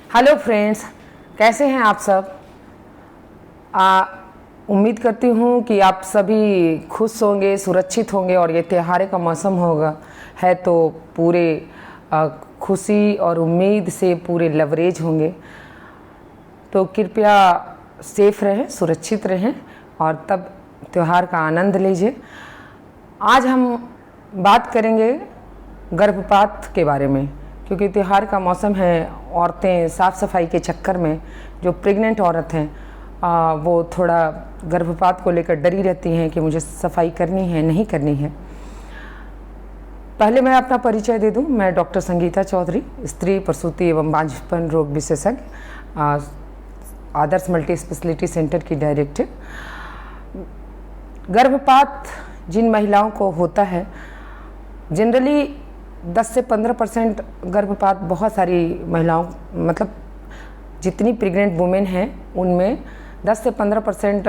Hello friends, कैसे हैं आप सब। उम्मीद करती हूँ कि आप सभी खुश होंगे, सुरक्षित होंगे और ये त्योहार का मौसम होगा है तो पूरे खुशी और उम्मीद से पूरे लवरेज होंगे। तो कृपया सेफ रहें, सुरक्षित रहें और तब त्योहार का आनंद लीजिए। आज हम बात करेंगे गर्भपात के बारे में, क्योंकि त्योहार का मौसम है। औरतें साफ़ सफाई के चक्कर में, जो प्रेग्नेंट औरत हैं वो थोड़ा गर्भपात को लेकर डरी रहती हैं कि मुझे सफाई करनी है नहीं करनी है। पहले मैं अपना परिचय दे दूं। मैं डॉक्टर संगीता चौधरी, स्त्री प्रसूति एवं बांझपन रोग विशेषज्ञ, आदर्श मल्टी स्पेशलिटी सेंटर की डायरेक्टर। गर्भपात जिन महिलाओं को होता है, जनरली 10 से 15% गर्भपात बहुत सारी महिलाओं, मतलब जितनी प्रेग्नेंट वुमेन हैं उनमें 10 से 15%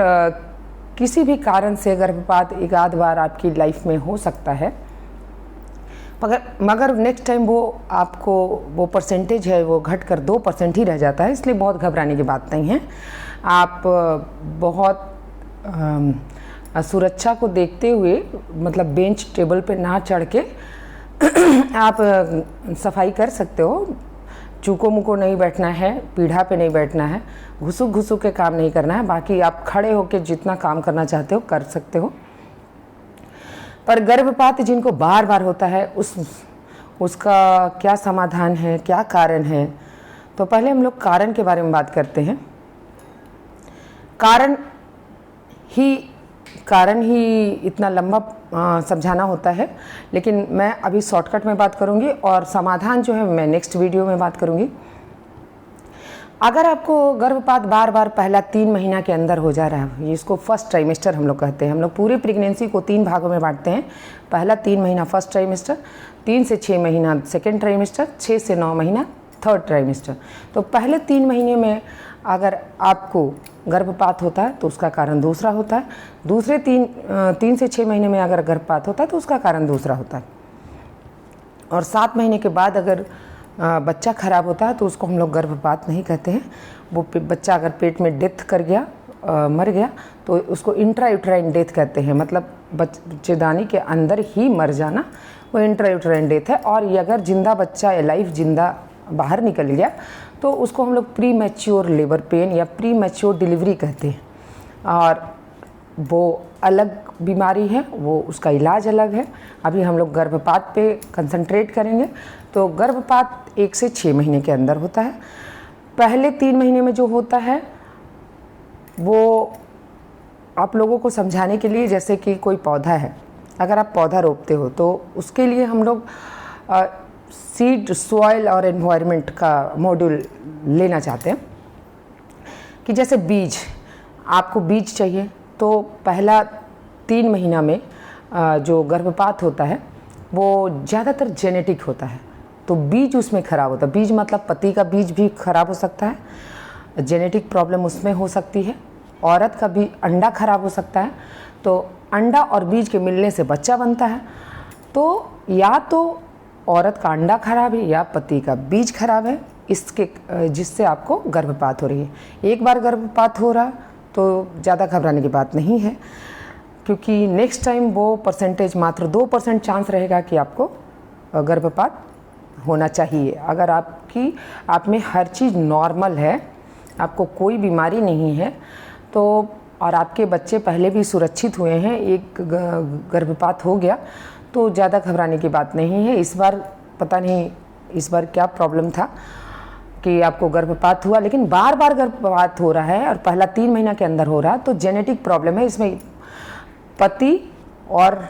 किसी भी कारण से गर्भपात एक आध बार आपकी लाइफ में हो सकता है। मगर नेक्स्ट टाइम वो आपको वो परसेंटेज है वो घटकर 2% ही रह जाता है, इसलिए बहुत घबराने की बात नहीं है। आप बहुत सुरक्षा को देखते हुए, मतलब बेंच टेबल पे ना चढ़ के आप सफाई कर सकते हो। चूको मुको नहीं बैठना है, पीढ़ा पे नहीं बैठना है, घुसू के काम नहीं करना है। बाकी आप खड़े होकर जितना काम करना चाहते हो कर सकते हो। पर गर्भपात जिनको बार बार होता है उसका क्या समाधान है, क्या कारण है। तो पहले हम लोग कारण के बारे में बात करते हैं। कारण ही इतना लंबा समझाना होता है, लेकिन मैं अभी शॉर्टकट में बात करूंगी और समाधान जो है मैं नेक्स्ट वीडियो में बात करूंगी। अगर आपको गर्भपात बार बार पहला 3 महीना के अंदर हो जा रहा है, इसको फर्स्ट ट्राइमेस्टर हम लोग कहते हैं। हम लोग पूरे प्रेगनेंसी को 3 भागों में बांटते हैं। पहला 3 महीना फर्स्ट ट्राइमेस्टर, 3 से 6 महीना सेकेंड ट्राइमेस्टर, 6 से 9 महीना थर्ड ट्राइमेस्टर। तो पहले 3 महीने में अगर आपको गर्भपात होता है तो उसका कारण दूसरा होता है। दूसरे 3 से 6 महीने में अगर गर्भपात होता है तो उसका कारण दूसरा होता है। और 7 महीने के बाद अगर बच्चा खराब होता है तो उसको हम लोग गर्भपात नहीं कहते हैं। वो बच्चा अगर पेट में डेथ कर गया, मर गया, तो उसको इंट्रायूट्राइन डेथ कहते हैं। मतलब बच्चेदानी के अंदर ही मर जाना, वो इंट्रायूट्राइन डेथ है। और ये अगर जिंदा बच्चा लाइफ जिंदा बाहर निकल गया तो उसको हम लोग प्री मैच्योर लेबर पेन या प्री मैच्योर डिलीवरी कहते हैं। और वो अलग बीमारी है, वो उसका इलाज अलग है। अभी हम लोग गर्भपात पे कंसंट्रेट करेंगे। तो गर्भपात 1 से 6 महीने के अंदर होता है। पहले 3 महीने में जो होता है वो आप लोगों को समझाने के लिए, जैसे कि कोई पौधा है, अगर आप पौधा रोपते हो तो उसके लिए हम लोग सीड, सॉइल और एनवायरनमेंट का मॉड्यूल लेना चाहते हैं। कि जैसे बीज, आपको बीज चाहिए तो पहला 3 महीना में जो गर्भपात होता है वो ज़्यादातर जेनेटिक होता है। तो बीज उसमें ख़राब होता है। बीज मतलब पति का बीज भी ख़राब हो सकता है, जेनेटिक प्रॉब्लम उसमें हो सकती है। औरत का भी अंडा ख़राब हो सकता है। तो अंडा और बीज के मिलने से बच्चा बनता है। तो या तो औरत का अंडा खराब है या पति का बीज खराब है, इसके जिससे आपको गर्भपात हो रही है। एक बार गर्भपात हो रहा तो ज़्यादा घबराने की बात नहीं है, क्योंकि नेक्स्ट टाइम वो परसेंटेज मात्र 2% चांस रहेगा कि आपको गर्भपात होना चाहिए। अगर आप में हर चीज़ नॉर्मल है, आपको कोई बीमारी नहीं है, तो और आपके बच्चे पहले भी सुरक्षित हुए हैं, एक गर्भपात हो गया तो ज़्यादा घबराने की बात नहीं है। इस बार पता नहीं इस बार क्या प्रॉब्लम था कि आपको गर्भपात हुआ, लेकिन बार बार गर्भपात हो रहा है और पहला 3 महीना के अंदर हो रहा है, तो जेनेटिक प्रॉब्लम है। इसमें पति और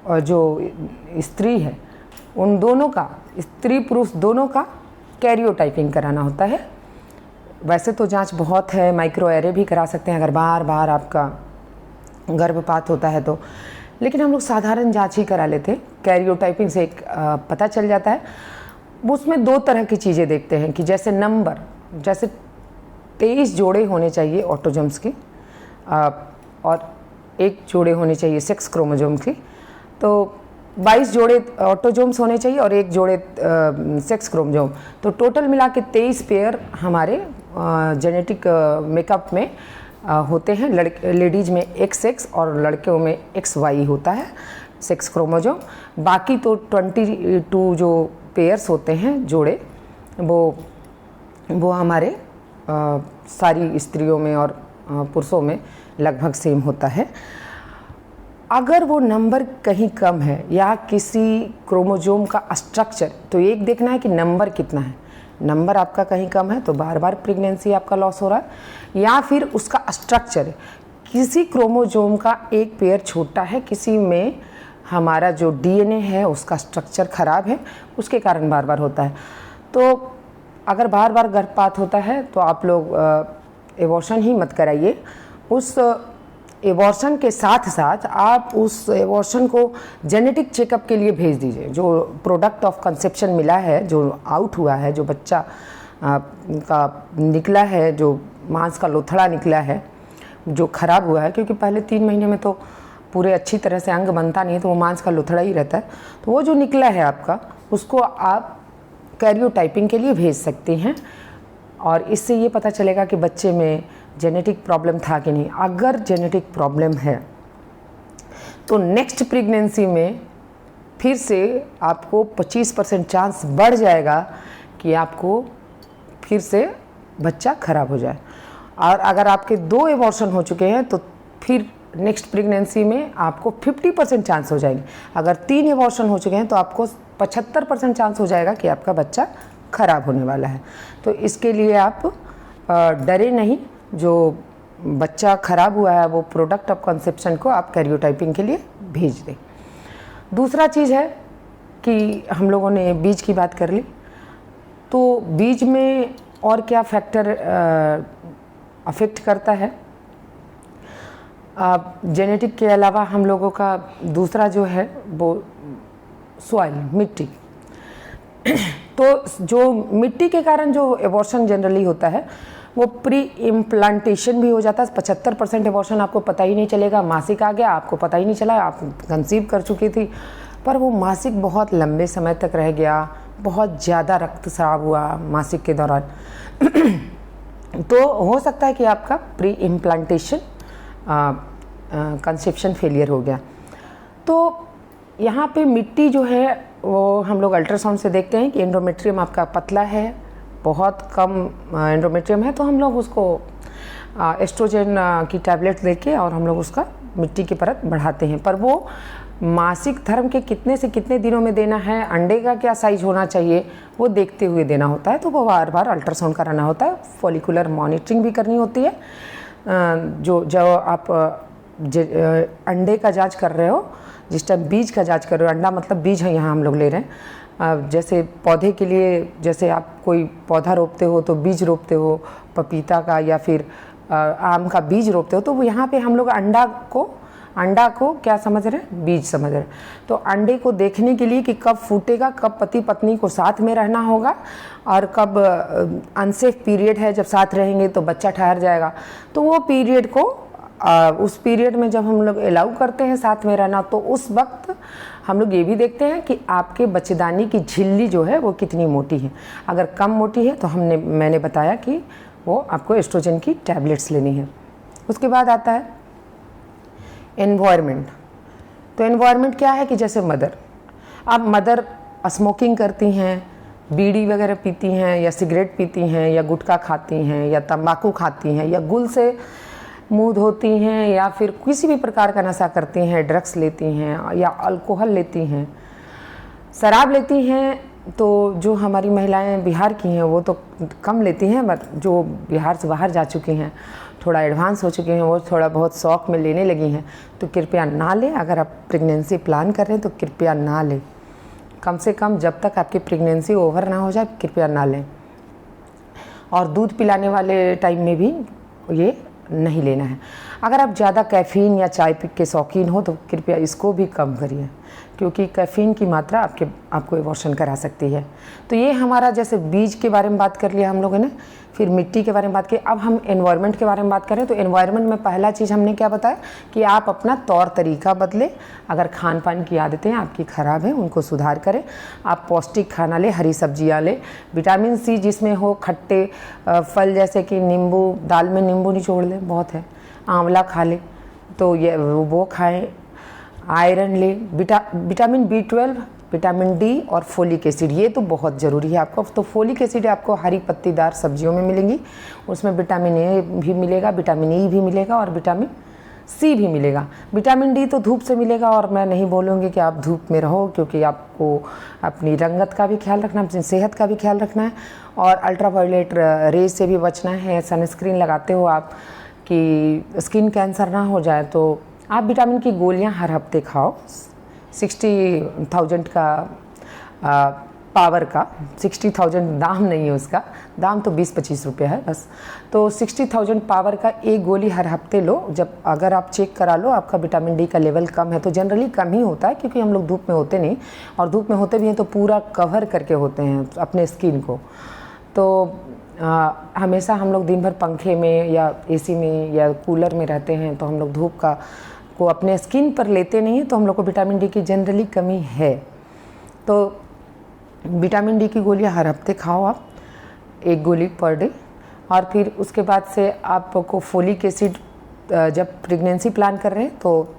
जो स्त्री है उन दोनों का, स्त्री पुरुष दोनों का कैरियोटाइपिंग कराना होता है। वैसे तो जांच बहुत है, माइक्रो एरे भी करा सकते हैं अगर बार बार आपका गर्भपात होता है तो, लेकिन हम लोग साधारण जांच ही करा लेते हैं। कैरियोटाइपिंग से एक पता चल जाता है। उसमें 2 तरह की चीज़ें देखते हैं कि जैसे नंबर, जैसे 23 जोड़े होने चाहिए ऑटोजम्स की और 1 जोड़े होने चाहिए सेक्स क्रोमोजोम की। तो 22 जोड़े ऑटोजोम्स होने चाहिए और 1 जोड़े सेक्स क्रोमोजोम। तो टोटल मिला के 23 पेयर हमारे जेनेटिक मेकअप में होते हैं। लेडीज़ में XX और लड़कों में XY होता है सेक्स क्रोमोजोम। बाकी तो 22 जो पेयर्स होते हैं जोड़े, वो हमारे सारी स्त्रियों में और पुरुषों में लगभग सेम होता है। अगर वो नंबर कहीं कम है या किसी क्रोमोजोम का स्ट्रक्चर, तो एक देखना है कि नंबर कितना है। नंबर आपका कहीं कम है तो बार बार प्रेगनेंसी आपका लॉस हो रहा है, या फिर उसका स्ट्रक्चर, किसी क्रोमोजोम का एक पेयर छोटा है, किसी में हमारा जो DNA है उसका स्ट्रक्चर ख़राब है, उसके कारण बार बार होता है। तो अगर बार बार गर्भपात होता है तो आप लोग एबॉर्शन ही मत कराइए। उस एबॉर्शन के साथ साथ आप उस एबॉर्शन को जेनेटिक चेकअप के लिए भेज दीजिए। जो प्रोडक्ट ऑफ कंसेप्शन मिला है, जो आउट हुआ है, जो बच्चा का निकला है, जो मांस का लोथड़ा निकला है, जो ख़राब हुआ है, क्योंकि पहले 3 महीने में तो पूरे अच्छी तरह से अंग बनता नहीं है, तो वो मांस का लोथड़ा ही रहता है। तो वो जो निकला है आपका, उसको आप कैरियोटाइपिंग के लिए भेज सकते हैं और इससे ये पता चलेगा कि बच्चे में जेनेटिक प्रॉब्लम था कि नहीं। अगर जेनेटिक प्रॉब्लम है तो नेक्स्ट प्रेगनेंसी में फिर से आपको 25% चांस बढ़ जाएगा कि आपको फिर से बच्चा खराब हो जाए। और अगर आपके 2 एबॉर्शन हो चुके हैं तो फिर नेक्स्ट प्रेगनेंसी में आपको 50% चांस हो जाएंगे। अगर 3 एबॉर्शन हो चुके हैं तो आपको 75% चांस हो जाएगा कि आपका बच्चा खराब होने वाला है। तो इसके लिए आप डरे नहीं। जो बच्चा खराब हुआ है वो प्रोडक्ट ऑफ कंसेप्शन को आप कैरियोटाइपिंग के लिए भेज दें। दूसरा चीज़ है कि हम लोगों ने बीज की बात कर ली, तो बीज में और क्या फैक्टर अफेक्ट करता है। जेनेटिक के अलावा हम लोगों का दूसरा जो है वो सॉइल, मिट्टी। तो जो मिट्टी के कारण जो एबॉर्शन जनरली होता है वो प्री इम्प्लांटेशन भी हो जाता है। 75% एबॉर्शन आपको पता ही नहीं चलेगा, मासिक आ गया आपको पता ही नहीं चला, आप कंसीव कर चुकी थी, पर वो मासिक बहुत लंबे समय तक रह गया, बहुत ज़्यादा रक्तस्राव हुआ मासिक के दौरान। तो हो सकता है कि आपका प्री इम्प्लांटेशन कंसेप्शन फेलियर हो गया। तो यहाँ पे मिट्टी जो है वो हम लोग अल्ट्रासाउंड से देखते हैं कि एंडोमेट्रियम आपका पतला है, बहुत कम एंडोमेट्रियम है, तो हम लोग उसको एस्ट्रोजन की टैबलेट देके और हम लोग उसका मिट्टी की परत बढ़ाते हैं। पर वो मासिक धर्म के कितने से कितने दिनों में देना है, अंडे का क्या साइज होना चाहिए, वो देखते हुए देना होता है। तो वो बार बार अल्ट्रासाउंड कराना होता है, फॉलिकुलर मॉनिटरिंग भी करनी होती है। जो आप अंडे का जांच कर रहे हो, जिस टाइम बीज का जांच कर रहे हो, अंडा मतलब बीज है यहाँ हम लोग ले रहे हैं। जैसे पौधे के लिए, जैसे आप कोई पौधा रोपते हो तो बीज रोपते हो, पपीता का या फिर आम का बीज रोपते हो, तो वो यहाँ पे हम लोग अंडा को क्या समझ रहे हैं, बीज समझ रहे हैं। तो अंडे को देखने के लिए कि कब फूटेगा, कब पति पत्नी को साथ में रहना होगा और कब अनसेफ पीरियड है, जब साथ रहेंगे तो बच्चा ठहर जाएगा। तो वो पीरियड को उस पीरियड में जब हम लोग अलाउ करते हैं साथ में रहना, तो उस वक्त हम लोग ये भी देखते हैं कि आपके बच्चेदानी की झिल्ली जो है वो कितनी मोटी है। अगर कम मोटी है तो मैंने बताया कि वो आपको एस्ट्रोजन की टैबलेट्स लेनी है। उसके बाद आता है एनवायरनमेंट। तो एनवायरनमेंट क्या है कि जैसे मदर स्मोकिंग करती हैं, बीड़ी वगैरह पीती हैं या सिगरेट पीती हैं या गुटखा खाती हैं या तंबाकू खाती हैं या गुल से मुंह धोती हैं या फिर किसी भी प्रकार का नशा करती हैं, ड्रग्स लेती हैं या अल्कोहल लेती हैं, शराब लेती हैं। तो जो हमारी महिलाएं बिहार की हैं वो तो कम लेती हैं, बट जो बिहार से बाहर जा चुकी हैं, थोड़ा एडवांस हो चुके हैं, वो थोड़ा बहुत शौक में लेने लगी हैं, तो कृपया ना लें। अगर आप प्रेगनेंसी प्लान कर रहे हैं तो कृपया ना लें, कम से कम जब तक आपकी प्रेगनेंसी ओवर ना हो जाए कृपया ना लें। और दूध पिलाने वाले टाइम में भी ये नहीं लेना है। अगर आप ज़्यादा कैफ़ीन या चाय के शौकीन हो तो कृपया इसको भी कम करिए। क्योंकि कैफ़ीन की मात्रा आपको एबॉर्शन करा सकती है। तो ये हमारा जैसे बीज के बारे में बात कर लिया हम लोगों ने, फिर मिट्टी के बारे में बात की। अब हम एनवायरनमेंट के बारे में बात करें तो एनवायरनमेंट में पहला चीज़ हमने क्या बताया कि आप अपना तौर तरीका बदलें। अगर खान पान की आदतें आपकी ख़राब हैं उनको सुधार करें। आप पौष्टिक खाना लें, हरी सब्जियाँ लें, विटामिन सी जिसमें हो, खट्टे फल जैसे कि नींबू, दाल में नींबू निचोड़ लें, बहुत है, आंवला खा लें तो ये वो खाएं। आयरन ले, विटामिन B12, विटामिन डी और फोलिक एसिड, ये तो बहुत ज़रूरी है आपको। तो फोलिक एसिड आपको हरी पत्तीदार सब्जियों में मिलेंगी, उसमें विटामिन ए भी मिलेगा, विटामिन ई भी मिलेगा और विटामिन सी भी मिलेगा। विटामिन डी तो धूप से मिलेगा, और मैं नहीं बोलूँगी कि आप धूप में रहो, क्योंकि आपको अपनी रंगत का भी ख्याल रखना है, अपनी सेहत का भी ख्याल रखना है, और अल्ट्रावायलेट रेज से भी बचना है। सनस्क्रीन लगाते हो आप कि स्किन कैंसर ना हो जाए, तो आप विटामिन की गोलियां हर हफ्ते खाओ। 60,000 का पावर का, 60,000 दाम नहीं है उसका, दाम तो 20-25 रुपये है बस। तो 60,000 पावर का एक गोली हर हफ्ते लो। जब अगर आप चेक करा लो आपका विटामिन डी का लेवल कम है, तो जनरली कम ही होता है, क्योंकि हम लोग धूप में होते नहीं, और धूप में होते भी हैं तो पूरा कवर करके होते हैं अपने स्किन को। तो हमेशा हम लोग दिन भर पंखे में या एसी में या कूलर में रहते हैं, तो हम लोग धूप को अपने स्किन पर लेते नहीं हैं, तो हम लोग को विटामिन डी की जनरली कमी है। तो विटामिन डी की गोलियां हर हफ्ते खाओ आप, एक गोली पर डे। और फिर उसके बाद से आपको फोलिक एसिड जब प्रेगनेंसी प्लान कर रहे हैं तो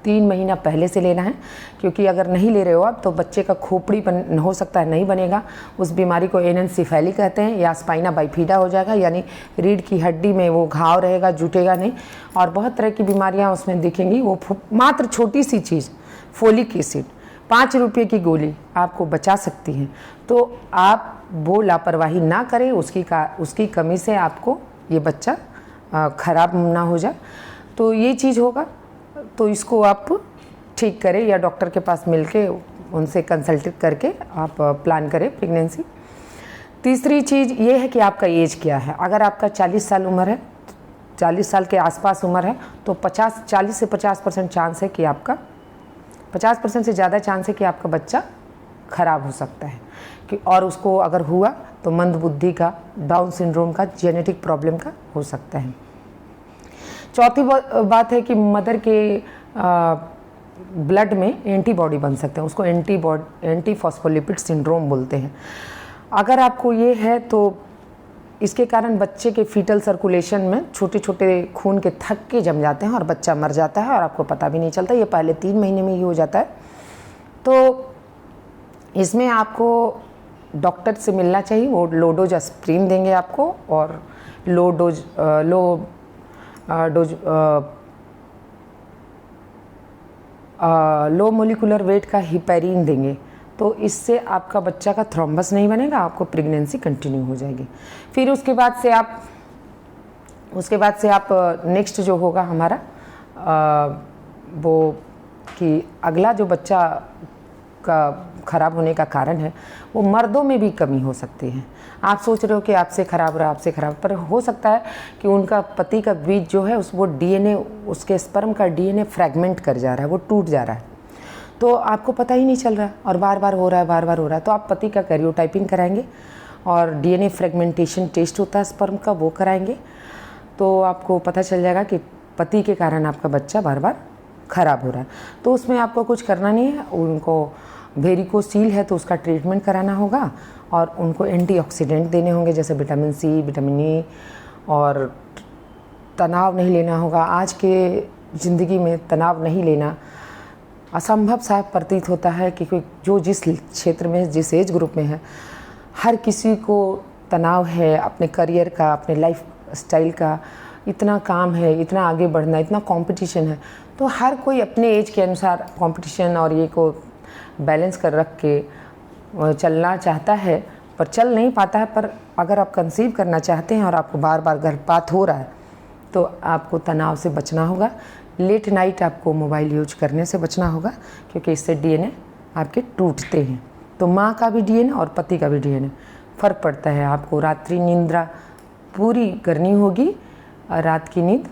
3 महीना पहले से लेना है, क्योंकि अगर नहीं ले रहे हो आप तो बच्चे का खोपड़ी हो सकता है नहीं बनेगा। उस बीमारी को एनेंसेफेली कहते हैं, या स्पाइना बाइफिडा हो जाएगा, यानी रीढ़ की हड्डी में वो घाव रहेगा, जुटेगा नहीं, और बहुत तरह की बीमारियां उसमें दिखेंगी। वो मात्र छोटी सी चीज़ फोलिक एसिड 5 रुपये की गोली आपको बचा सकती है। तो आप वो लापरवाही ना करें, उसकी कमी से आपको ये बच्चा ख़राब ना हो जाए। तो ये चीज़ होगा, तो इसको आप ठीक करें, या डॉक्टर के पास मिलके उनसे कंसल्ट करके आप प्लान करें प्रेगनेंसी। तीसरी चीज़ ये है कि आपका एज क्या है। अगर आपका 40 साल उम्र है, 40 साल के आसपास उम्र है, तो 40 से 50% चांस है कि आपका 50% से ज़्यादा चांस है कि आपका बच्चा ख़राब हो सकता है। और उसको अगर हुआ तो मंद बुद्धि का, डाउन सिंड्रोम का, जेनेटिक प्रॉब्लम का हो सकता है। चौथी बात है कि मदर के ब्लड में एंटीबॉडी बन सकते हैं, उसको एंटी फॉस्फोलिपिड सिंड्रोम बोलते हैं। अगर आपको ये है तो इसके कारण बच्चे के फीटल सर्कुलेशन में छोटे छोटे खून के थक्के जम जाते हैं और बच्चा मर जाता है, और आपको पता भी नहीं चलता। ये पहले 3 महीने में ही हो जाता है। तो इसमें आपको डॉक्टर से मिलना चाहिए, वो लो डोज एस्प्रिन देंगे आपको, और लो मोलिकुलर वेट का हिपैरिन देंगे। तो इससे आपका बच्चा का थ्रोम्बस नहीं बनेगा, आपको प्रेगनेंसी कंटिन्यू हो जाएगी। फिर उसके बाद से आप नेक्स्ट जो होगा हमारा वो कि अगला जो बच्चा का ख़राब होने का कारण है वो मर्दों में भी कमी हो सकती है। आप सोच रहे हो कि आपसे ख़राब रहा, आपसे ख़राब, पर हो सकता है कि उनका पति का बीज जो है वो डीएनए, उसके स्पर्म का डीएनए फ्रैगमेंट कर जा रहा है, वो टूट जा रहा है, तो आपको पता ही नहीं चल रहा है, और बार बार हो रहा है। तो आप पति का कैरियोटाइपिंग कराएंगे, और डीएनए फ्रेगमेंटेशन टेस्ट होता है स्पर्म का, वो कराएंगे, तो आपको पता चल जाएगा कि पति के कारण आपका बच्चा बार बार ख़राब हो रहा है। तो उसमें आपको कुछ करना नहीं है, उनको वेरिकोसील है तो उसका ट्रीटमेंट कराना होगा, और उनको एंटीऑक्सीडेंट देने होंगे, जैसे विटामिन सी, विटामिन ई, और तनाव नहीं लेना होगा। आज के ज़िंदगी में तनाव नहीं लेना असंभव सा प्रतीत होता है, क्योंकि जो जिस क्षेत्र में, जिस एज ग्रुप में है, हर किसी को तनाव है अपने करियर का, अपने लाइफ स्टाइल का, इतना काम है, इतना आगे बढ़ना, इतना कंपटीशन है। तो हर कोई अपने एज के अनुसार कंपटीशन और ये को बैलेंस कर रख के चलना चाहता है, पर चल नहीं पाता है। पर अगर आप कंसीव करना चाहते हैं और आपको बार बार गर्भपात हो रहा है, तो आपको तनाव से बचना होगा। लेट नाइट आपको मोबाइल यूज करने से बचना होगा, क्योंकि इससे डीएनए आपके टूटते हैं। तो माँ का भी डीएनए और पति का भी डीएनए फ़र्क पड़ता है। आपको रात्रि निंद्रा पूरी करनी होगी, रात की नींद